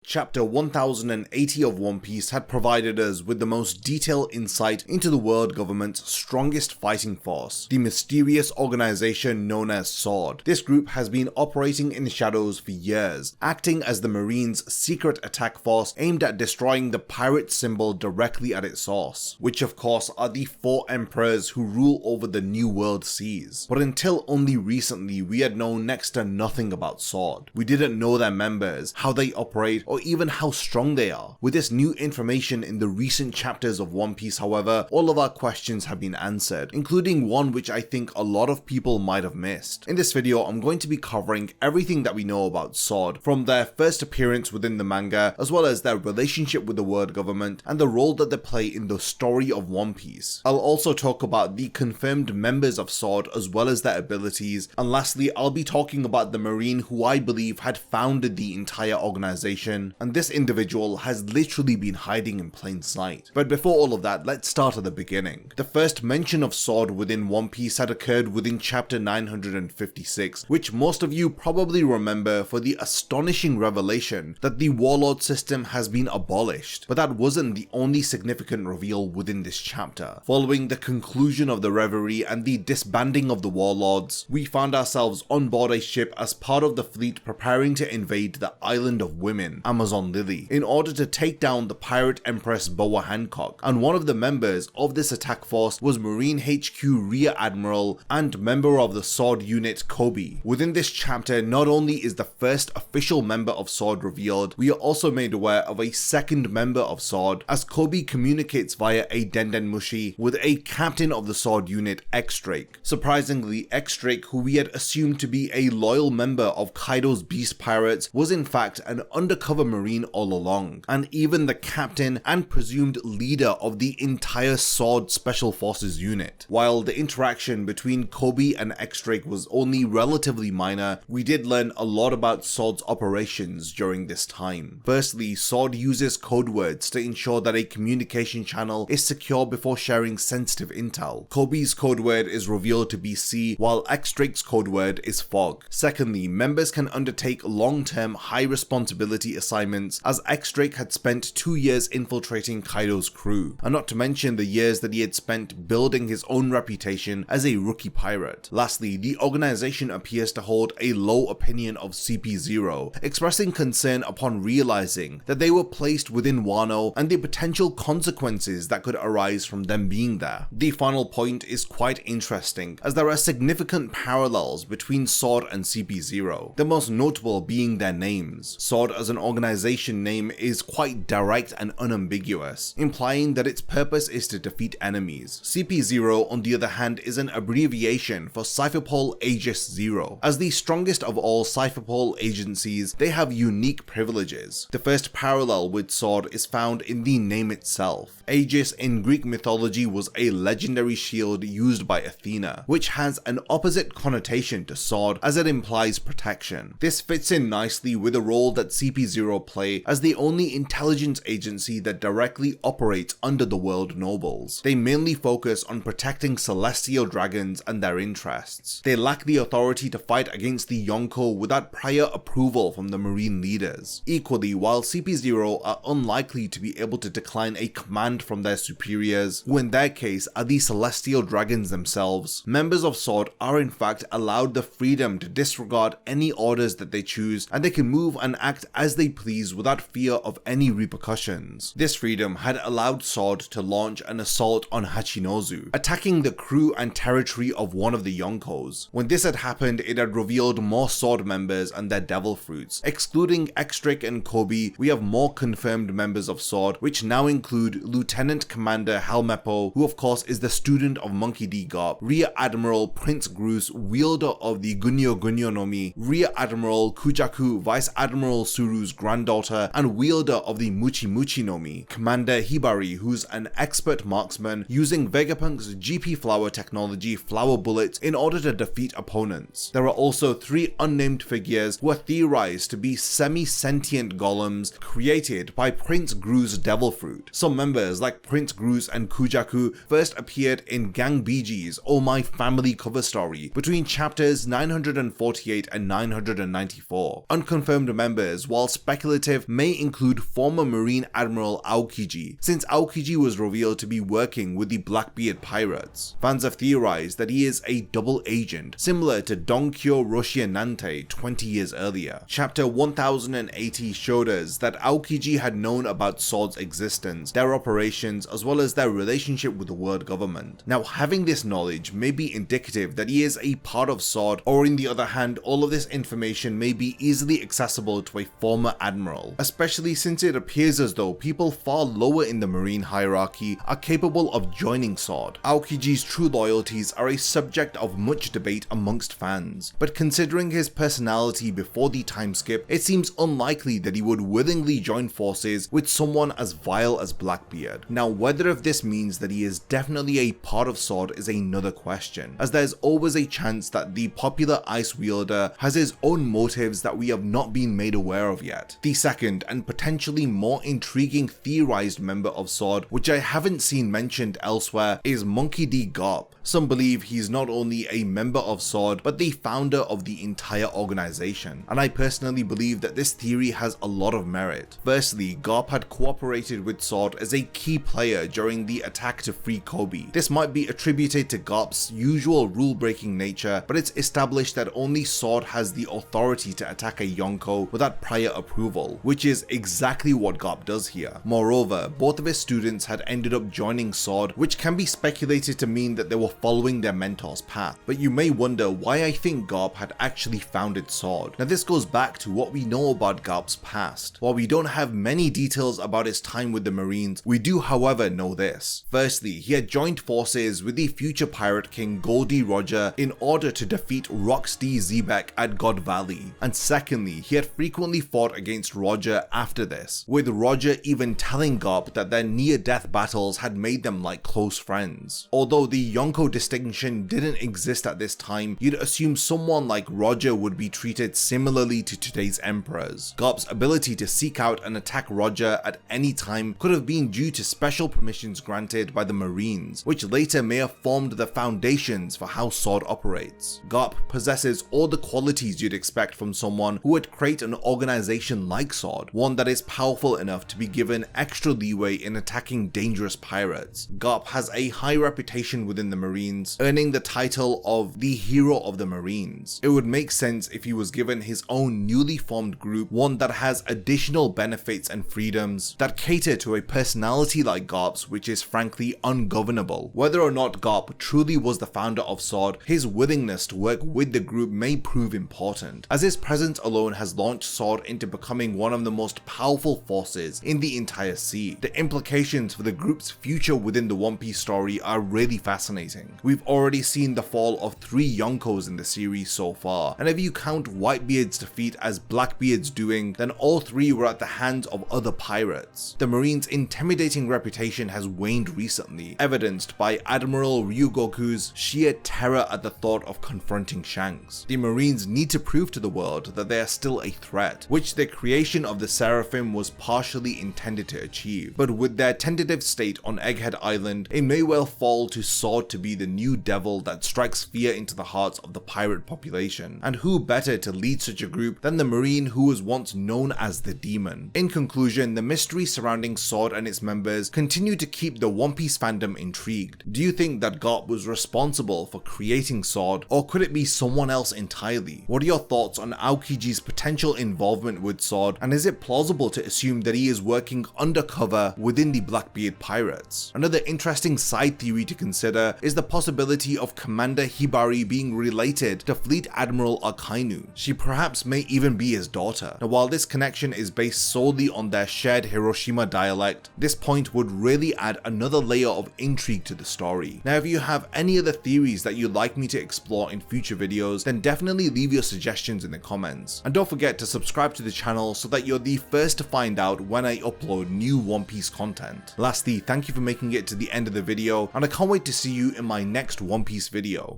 Chapter 1080 of One Piece had provided us with the most detailed insight into the world government's strongest fighting force, the mysterious organization known as SWORD. This group has been operating in the shadows for years, acting as the Marines' secret attack force aimed at destroying the pirate symbol directly at its source, which of course are the 4 emperors who rule over the New World seas. But until only recently, we had known next to nothing about SWORD. We didn't know their members, how they operate, or even how strong they are. With this new information in the recent chapters of One Piece, however, all of our questions have been answered, including one which I think a lot of people might have missed. In this video, I'm going to be covering everything that we know about SWORD, from their first appearance within the manga, as well as their relationship with the world government, and the role that they play in the story of One Piece. I'll also talk about the confirmed members of SWORD as well as their abilities, and lastly, I'll be talking about the Marine who I believe had founded the entire organization, and this individual has literally been hiding in plain sight. But before all of that, let's start at the beginning. The first mention of SWORD within One Piece had occurred within chapter 956, which most of you probably remember for the astonishing revelation that the warlord system has been abolished. But that wasn't the only significant reveal within this chapter. Following the conclusion of the reverie and the disbanding of the warlords, we found ourselves on board a ship as part of the fleet preparing to invade the Island of Women, Amazon Lily, in order to take down the pirate empress Boa Hancock, and one of the members of this attack force was Marine HQ Rear Admiral and member of the SWORD unit Kobe. Within this chapter, not only is the first official member of SWORD revealed, we are also made aware of a second member of SWORD as Kobe communicates via a Denden Mushi with a captain of the SWORD unit, X-Drake. Surprisingly, X-Drake, who we had assumed to be a loyal member of Kaido's Beast Pirates, was in fact an undercover Marine all along, and even the captain and presumed leader of the entire SWORD Special Forces unit. While the interaction between Kobe and X-Drake was only relatively minor, we did learn a lot about SWORD's operations during this time. Firstly, SWORD uses code words to ensure that a communication channel is secure before sharing sensitive intel. Kobe's code word is revealed to be C, while X-Drake's code word is Fog. Secondly, members can undertake long-term high responsibility assignments, as X-Drake had spent 2 years infiltrating Kaido's crew, and not to mention the years that he had spent building his own reputation as a rookie pirate. Lastly, the organization appears to hold a low opinion of CP0, expressing concern upon realizing that they were placed within Wano and the potential consequences that could arise from them being there. The final point is quite interesting, as there are significant parallels between SWORD and CP0, the most notable being their names. SWORD as an organization name is quite direct and unambiguous, implying that its purpose is to defeat enemies. CP0, on the other hand, is an abbreviation for Cypherpol Aegis Zero. As the strongest of all Cypherpol agencies, they have unique privileges. The first parallel with SWORD is found in the name itself. Aegis in Greek mythology was a legendary shield used by Athena, which has an opposite connotation to SWORD as it implies protection. This fits in nicely with the role that CP0 play as the only intelligence agency that directly operates under the world nobles. They mainly focus on protecting celestial dragons and their interests. They lack the authority to fight against the Yonko without prior approval from the Marine leaders. Equally, while CP0 are unlikely to be able to decline a command from their superiors, who in their case are the celestial dragons themselves, members of SWORD are in fact allowed the freedom to disregard any orders that they choose, and they can move and act as they please without fear of any repercussions. This freedom had allowed SWORD to launch an assault on Hachinozu, attacking the crew and territory of one of the Yonkos. When this had happened, it had revealed more SWORD members and their devil fruits. Excluding X-Drake and Kobe, we have more confirmed members of SWORD, which now include Lieutenant Commander Helmeppo, who of course is the student of Monkey D. Garp, Rear Admiral Prince Grus, wielder of the Gunyo Gunyo no Mi, Rear Admiral Kujaku, Vice Admiral Suru's granddaughter, and wielder of the Muchi Muchi no Mi, Commander Hibari, who's an expert marksman using Vegapunk's GP Flower technology Flower Bullets in order to defeat opponents. There are also 3 unnamed figures who are theorized to be semi-sentient golems created by Prince Gru's Devil Fruit. Some members like Prince Grus and Kujaku first appeared in Gang Biji's Oh My Family cover story between chapters 948 and 994. Unconfirmed members, while speculative may include former Marine Admiral Aokiji, since Aokiji was revealed to be working with the Blackbeard pirates. Fans have theorized that he is a double agent, similar to Donkyo Roshinante 20 years earlier. Chapter 1080 showed us that Aokiji had known about Sword's existence, their operations, as well as their relationship with the world government. Now, having this knowledge may be indicative that he is a part of Sword, or in the other hand, all of this information may be easily accessible to a former admiral, especially since it appears as though people far lower in the Marine hierarchy are capable of joining Sword. Aokiji's true loyalties are a subject of much debate amongst fans, but considering his personality before the time skip, it seems unlikely that he would willingly join forces with someone as vile as Blackbeard. Now, whether if this means that he is definitely a part of Sword is another question, as there's always a chance that the popular ice wielder has his own motives that we have not been made aware of yet. The second and potentially more intriguing theorized member of Sword, which I haven't seen mentioned elsewhere, is Monkey D. Garp. Some believe he's not only a member of Sword, but the founder of the entire organization, and I personally believe that this theory has a lot of merit. Firstly, Garp had cooperated with Sword as a key player during the attack to free Kobe. This might be attributed to Garp's usual rule-breaking nature, but it's established that only Sword has the authority to attack a Yonko without prior approval, which is exactly what Garp does here. Moreover, both of his students had ended up joining Sword, which can be speculated to mean that they were following their mentor's path. But you may wonder why I think Garp had actually founded Sword. Now, this goes back to what we know about Garp's past. While we don't have many details about his time with the Marines, we do however know this. Firstly, he had joined forces with the future pirate king Goldie Roger in order to defeat Rox D. Zebek at God Valley. And secondly, he had frequently fought against Roger after this, with Roger even telling Garp that their near-death battles had made them like close friends. Although the Yonko distinction didn't exist at this time, you'd assume someone like Roger would be treated similarly to today's emperors. Garp's ability to seek out and attack Roger at any time could have been due to special permissions granted by the Marines, which later may have formed the foundations for how Sword operates. Garp possesses all the qualities you'd expect from someone who would create an organization like Sword, one that is powerful enough to be given extra leeway in attacking dangerous pirates. Garp has a high reputation within the Marines, earning the title of the Hero of the Marines. It would make sense if he was given his own newly formed group, one that has additional benefits and freedoms that cater to a personality like Garp's, which is frankly ungovernable. Whether or not Garp truly was the founder of Sword, his willingness to work with the group may prove important, as his presence alone has launched Sword into becoming one of the most powerful forces in the entire sea. The implications for the group's future within the One Piece story are really fascinating. We've already seen the fall of 3 Yonkos in the series so far, and if you count Whitebeard's defeat as Blackbeard's doing, then all 3 were at the hands of other pirates. The Marines' intimidating reputation has waned recently, evidenced by Admiral Ryugoku's sheer terror at the thought of confronting Shanks. The Marines need to prove to the world that they are still a threat, which the creation of the Seraphim was partially intended to achieve. But with their tentative state on Egghead Island, it may well fall to Sword to be the new devil that strikes fear into the hearts of the pirate population. And who better to lead such a group than the Marine who was once known as the Demon? In conclusion, the mystery surrounding Sword and its members continue to keep the One Piece fandom intrigued. Do you think that Garp was responsible for creating Sword, or could it be someone else entirely? What are your thoughts on Aokiji's potential involvement with Sword, and is it plausible to assume that he is working undercover within the Blackbeard pirates? Another interesting side theory to consider is the possibility of Commander Hibari being related to Fleet Admiral Akainu. She perhaps may even be his daughter. Now, while this connection is based solely on their shared Hiroshima dialect, this point would really add another layer of intrigue to the story. Now, if you have any other theories that you'd like me to explore in future videos, then definitely leave your suggestions in the comments. And don't forget to subscribe to the channel so that you're the first to find out when I upload new One Piece content. Lastly, thank you for making it to the end of the video, and I can't wait to see you in my next One Piece video.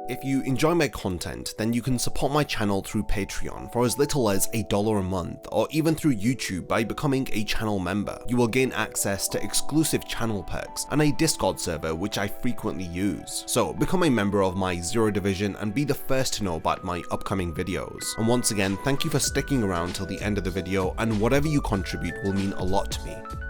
If you enjoy my content, then you can support my channel through Patreon for as little as $1 a month, or even through YouTube by becoming a channel member. You will gain access to exclusive channel perks and a Discord server which I frequently use. So become a member of my Zero Division and be the first to know about my upcoming videos. And once again, thank you for sticking around till the end of the video, and whatever you contribute will mean a lot to me.